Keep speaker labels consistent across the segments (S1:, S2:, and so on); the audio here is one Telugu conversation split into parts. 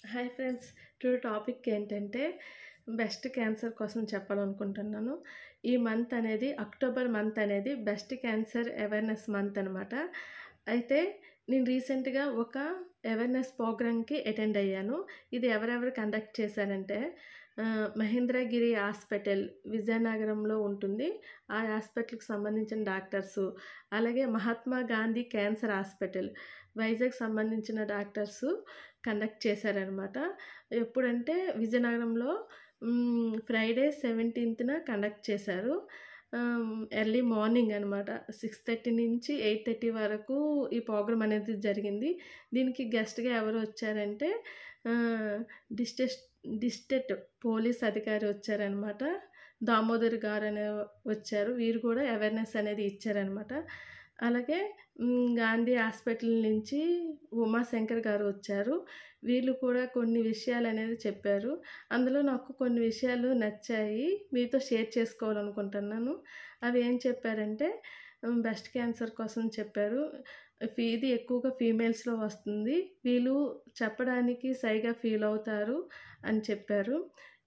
S1: Hi friends. టుడే టాపిక్ ఏంటంటే బెస్ట్ క్యాన్సర్ కోసం చెప్పాలనుకుంటున్నాను. ఈ మంత్ అనేది అక్టోబర్ మంత్ అనేది బెస్ట్ క్యాన్సర్ అవేర్‌నెస్ మంత్ అనమాట. అయితే నేను రీసెంట్‌గా ఒక అవేర్‌నెస్ ప్రోగ్రామ్‌కి అటెండ్ అయ్యాను. ఇది ఎవరెవరు కండక్ట్ చేశారంటే మహేంద్రగిరి హాస్పిటల్ విజయనగరంలో ఉంటుంది. ఆ హాస్పిటల్‌కి సంబంధించిన డాక్టర్సు, అలాగే మహాత్మా గాంధీ క్యాన్సర్ హాస్పిటల్ వైజాగ్ సంబంధించిన డాక్టర్సు కండక్ట్ చేశారనమాట. ఎప్పుడంటే విజయనగరంలో ఫ్రైడే 17న కండక్ట్ చేశారు. ఎర్లీ మార్నింగ్ అనమాట. 6:30 నుంచి 8:30 వరకు ఈ ప్రోగ్రామ్ అనేది జరిగింది. దీనికి గెస్ట్‌గా ఎవరు వచ్చారంటే ఆహ్, డిస్టెస్ డిస్ట్రిక్ట్ పోలీస్ అధికారి వచ్చారనమాట. దామోదర్ గారనే వచ్చారు. వీరు కూడా అవేర్‌నెస్ అనేది ఇచ్చారనమాట. అలాగే గాంధీ హాస్పిటల్ నుంచి ఉమాశంకర్ గారు వచ్చారు. వీళ్ళు కూడా కొన్ని విషయాలనేది చెప్పారు. అందులో నాకు కొన్ని విషయాలు నచ్చాయి. మీతో షేర్ చేసుకోవాలనుకుంటున్నాను. అవి ఏం చెప్పారంటే బ్రెస్ట్ క్యాన్సర్ కోసం చెప్పారు. ఇది ఎక్కువగా ఫీమేల్స్‌లో వస్తుంది. వీళ్ళు చెప్పడానికి షైగా ఫీల్ అవుతారు అని చెప్పారు.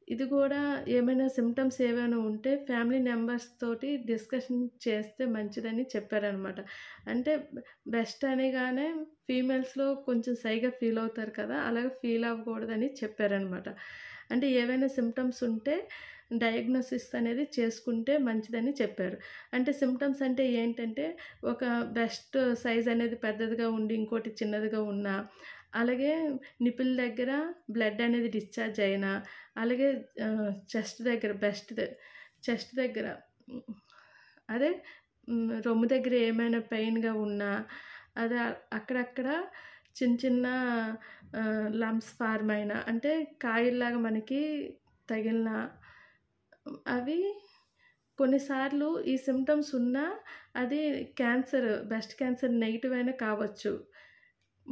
S1: ఇది గూడా ఏమైనా సింప్టమ్స్ ఏవైనా ఉంటే ఫ్యామిలీ మెంబర్స్ తోటి డిస్కషన్ చేస్తే మంచిదని చెప్పారనమాట. అంటే బెస్ట్ అనగానే ఫీమేల్స్‌లో కొంచెం షైగా ఫీల్ అవుతారు కదా! అలాగే ఫీల్ అవ్వకూడదని చెప్పారనమాట. అంటే ఏవైనా సింప్టమ్స్ ఉంటే డయాగ్నోసిస్ అనేది చేసుకుంటే మంచిదని చెప్పారు. అంటే సింప్టమ్స్ అంటే ఏంటంటే ఒక బ్రెస్ట్ సైజ్ అనేది పెద్దదిగా ఉండి ఇంకోటి చిన్నదిగా ఉన్నా, అలాగే నిపుల్ దగ్గర బ్లడ్ అనేది డిశ్చార్జ్ అయినా, అలాగే చెస్ట్ దగ్గర చెస్ట్ దగ్గర హ్మ్. అదే రొమ్ము దగ్గర ఏమైనా పెయిన్‌గా ఉన్నా, అదే అక్కడక్కడ చిన్న చిన్న లంప్స్ ఫార్మ్ అయినా అంటే కాయల్లాగా మనకి తగిలినా అవి కొన్నిసార్లు ఈ సింప్టమ్స్ ఉన్నా అది బ్రెస్ట్ క్యాన్సర్ నెగెటివ్ అయినా కావచ్చు.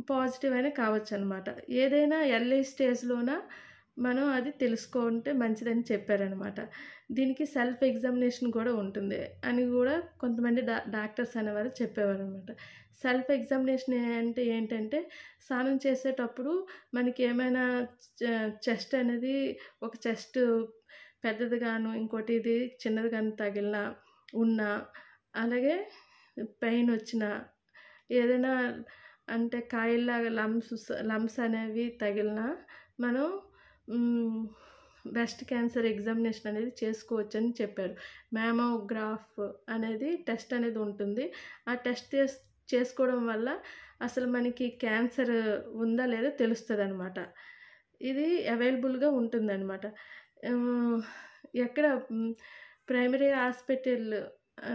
S1: పాజిటివ్ అయినా కావచ్చనమాట. ఏదైనా ఎర్లీ స్టేజ్‌లోన మనం అది తెలుసుకుంటే మంచిదని చెప్పారనమాట. దీనికి సెల్ఫ్ ఎగ్జామినేషన్ కూడా ఉంటుంది అని గూడా కొంతమంది డాక్టర్స్ అనేవారు చెప్పేవారనమాట. సెల్ఫ్ ఎగ్జామినేషన్ అంటే ఏంటంటే, స్నానం చేసేటప్పుడు మనకేమైనా చె చెస్ట్ అనేది ఒక చెస్ట్ పెద్దదిగాను, ఇంకోటి ఇది చిన్నదిగాను తగిలినా, ఉన్నా, అలాగే పెయినొచ్చినా, ఏదైనా అంటే కాయల్లాగా లంప్స్ అనేవి తగిలినా మనం హ్మ్, బ్రెస్ట్ క్యాన్సర్ ఎగ్జామినేషన్ అనేది చేసుకోవచ్చని చెప్పారు. మ్యామోగ్రాఫ్ అనేది టెస్ట్ అనేది ఉంటుంది. ఆ టెస్ట్ చేసుకోవడం వల్ల అసలు మనకి క్యాన్సర్ ఉందా లేదా తెలుస్తదనమాట. ఇది అవైలబుల్‌గా ఉంటుందనమాట. ఆహ్, ఎక్కడ ప్రైమరీ హాస్పిటల్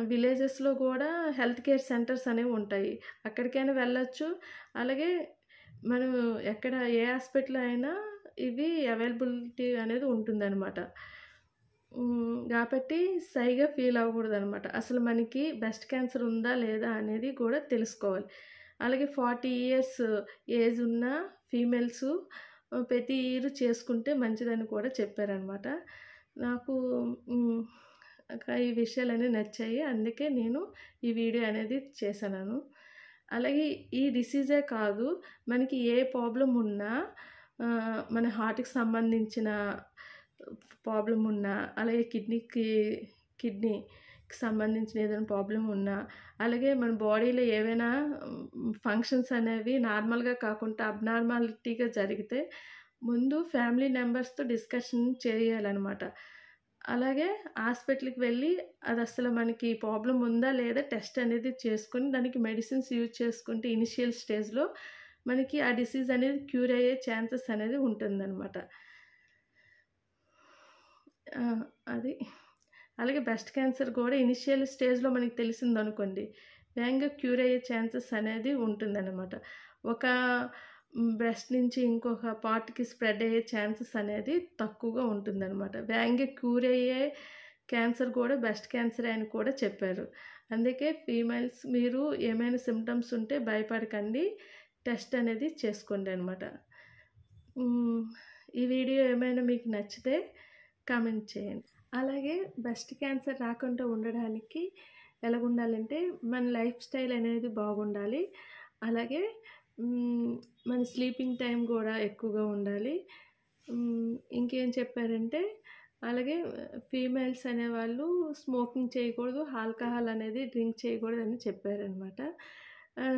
S1: విలేజెస్‌లో గూడా హెల్త్ కేర్ సెంటర్స్ అనేవి ఉంటాయి. అక్కడికైనా వెళ్ళొచ్చు. అలాగే మనం ఎక్కడ ఏ హాస్పిటల్‌లో అయినా ఇవి అవైలబిలిటీ అనేది ఉంటుందనమాట. గాబట్టి షైగా ఫీల్ అవ్వకూడదనమాట. అసలు మనకి బ్రెస్ట్ క్యాన్సర్ ఉందా లేదా అనేది కూడా తెలుసుకోవాలి. అలాగే 40 ఇయర్స్ ఏజ్ ఉన్న ఫీమేల్సు ప్రతి ఇయర్ చేసుకుంటే మంచిదని కూడా చెప్పారనమాట. నాకు హ్మ్. ఈ విషయాలన్నీ నచ్చాయి. అందుకే నేను ఈ వీడియో అనేది చేశాను. అలాగే ఈ డిసీజే కాదు, మనకి ఏ ప్రాబ్లమ్ ఉన్నా మన హార్ట్‌కి సంబంధించిన ప్రాబ్లమ్ ఉన్నా, అలాగే కిడ్నీకి సంబంధించిన ఏదైనా ప్రాబ్లమ్ ఉన్నా, అలాగే మన బాడీలో ఏవైనా ఫంక్షన్స్ అనేవి నార్మల్‌గా కాకుండా అబ్నార్మాలిటీగా జరిగితే ముందు ఫ్యామిలీ మెంబర్స్‌తో డిస్కషన్ చేయాలనమాట. అలాగే హాస్పిటల్‌కి వెళ్ళి అదసలు మనకి ప్రాబ్లమ్ ఉందా లేదా టెస్ట్ అనేది చేసుకొని దానికి మెడిసిన్స్ యూజ్ చేసుకుంటే ఇనిషియల్ స్టేజ్‌లో మనకి ఆ డిసీజ్ అనేది క్యూర్ అయ్యే ఛాన్సెస్ అనేది ఉంటుందనమాట. ఆ! అది. అలాగే బ్రెస్ట్ క్యాన్సర్ కూడా ఇనిషియల్ స్టేజ్‌లో మనకి తెలిసిందనుకోండి, వేగంగా క్యూర్ అయ్యే ఛాన్సెస్ అనేది ఉంటుందనమాట. ఒక బ్రెస్ట్ నుంచి ఇంకొక పార్ట్‌కి స్ప్రెడ్ అయ్యే ఛాన్సెస్ అనేది తక్కువగా ఉంటుందనమాట. వేగంగా క్యూర్ అయ్యే క్యాన్సర్ కూడా బ్రెస్ట్ క్యాన్సరే అని కూడా చెప్పారు. అందుకే ఫీమేల్స్ మీరు ఏమైనా సింప్టమ్స్ ఉంటే భయపడకండి. టెస్ట్ అనేది చేసుకోండి అనమాట. హ్మ్. ఈ వీడియో ఏమైనా మీకు నచ్చితే కామెంట్ చేయండి. అలాగే బ్రెస్ట్ క్యాన్సర్ రాకుండా ఉండడానికి ఎలాగుండాలంటే మన లైఫ్ స్టైల్ అనేది బాగుండాలి. అలాగే హ్మ్. మన స్లీపింగ్ టైం గూడా ఎక్కువగా ఉండాలి. ఇంకేం చెప్పారంటే, అలాగే ఫీమేల్స్ అనేవాళ్ళు స్మోకింగ్ చేయకూడదు, ఆల్కహాల్ అనేది డ్రింక్ చేయకూడదని చెప్పారనమాట.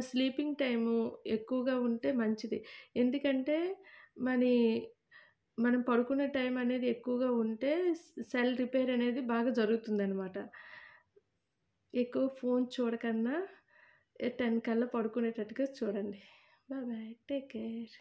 S1: స్లీపింగ్ టైము ఎక్కువగా ఉంటే మంచిది. ఎందుకంటే, మనీ మనం పడుకునే టైం అనేది ఎక్కువగా ఉంటే సెల్ రిపేర్ అనేది బాగా జరుగుతుందనమాట. ఎక్కువ ఫోను చూడకన్నా 10 కల్లా పడుకునేటట్టుగా చూడండి. Bye bye. Take care.